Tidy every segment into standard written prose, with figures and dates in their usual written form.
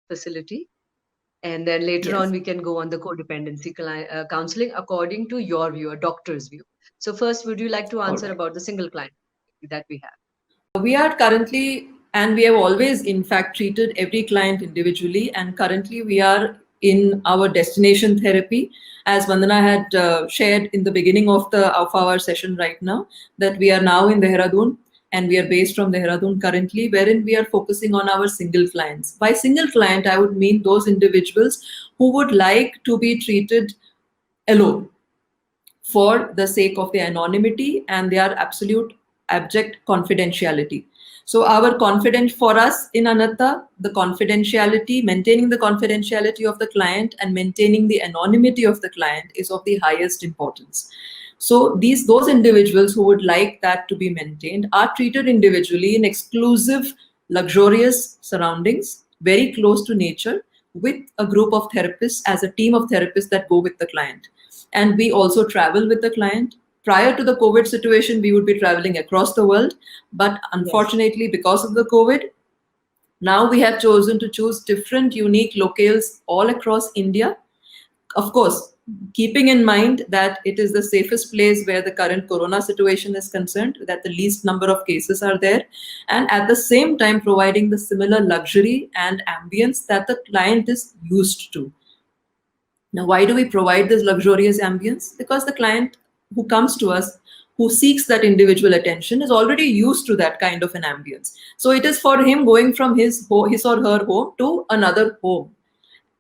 facility. And then later on, Yes. we can go on the codependency counseling according to your view, a doctor's view. So first, would you like to All answer right. about the single client that we have? We are currently, and we have always, in fact, treated every client individually. And currently, we are in our destination therapy, as Vandana had shared in the beginning of our session right now, that we are now in Dehradun and we are based from Dehradun currently, wherein we are focusing on our single clients. By single client, I would mean those individuals who would like to be treated alone for the sake of their anonymity and their absolute abject confidentiality. So our confidence for us in Anatta, the confidentiality, maintaining the confidentiality of the client and maintaining the anonymity of the client is of the highest importance. So those individuals who would like that to be maintained are treated individually in exclusive, luxurious surroundings, very close to nature, with a group of therapists as a team of therapists that go with the client. And we also travel with the client. Prior to the COVID situation, we would be traveling across the world, but Yes. unfortunately, because of the COVID, now we have chosen to choose different unique locales all across India. Of course, keeping in mind that it is the safest place where the current corona situation is concerned, that the least number of cases are there, and at the same time providing the similar luxury and ambience that the client is used to. Now, why do we provide this luxurious ambience? Because the client who comes to us, who seeks that individual attention, is already used to that kind of an ambience. So it is for him going from his or her home to another home.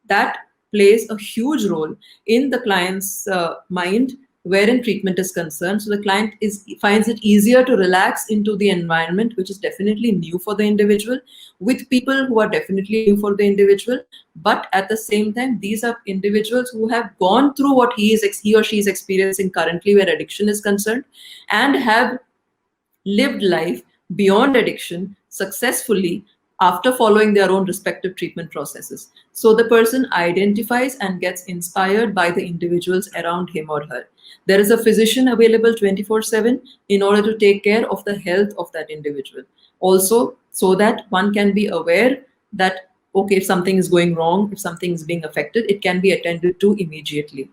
That plays a huge role in the client's mind wherein treatment is concerned. So the client finds it easier to relax into the environment, which is definitely new for the individual, with people who are definitely new for the individual. But at the same time, these are individuals who have gone through what he or she is experiencing currently where addiction is concerned, and have lived life beyond addiction successfully after following their own respective treatment processes. So the person identifies and gets inspired by the individuals around him or her. There is a physician available 24/7 in order to take care of the health of that individual. Also, so that one can be aware that, okay, if something is going wrong, if something is being affected, it can be attended to immediately.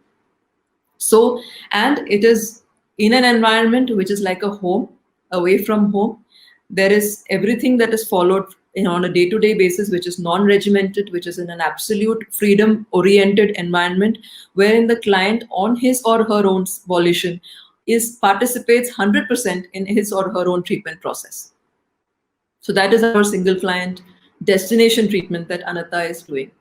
So, and it is in an environment which is like a home, away from home. There is everything that is followed on a day-to-day basis, which is non-regimented, which is in an absolute freedom-oriented environment, wherein the client, on his or her own volition, participates 100% in his or her own treatment process. So that is our single client destination treatment that Anatta is doing.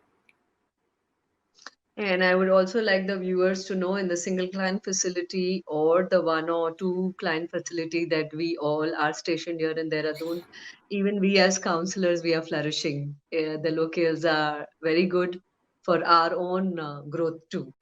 And I would also like the viewers to know, in the single client facility or the one or two client facility that we all are stationed here in Dehradun, even we as counselors, we are flourishing. The locales are very good for our own growth too.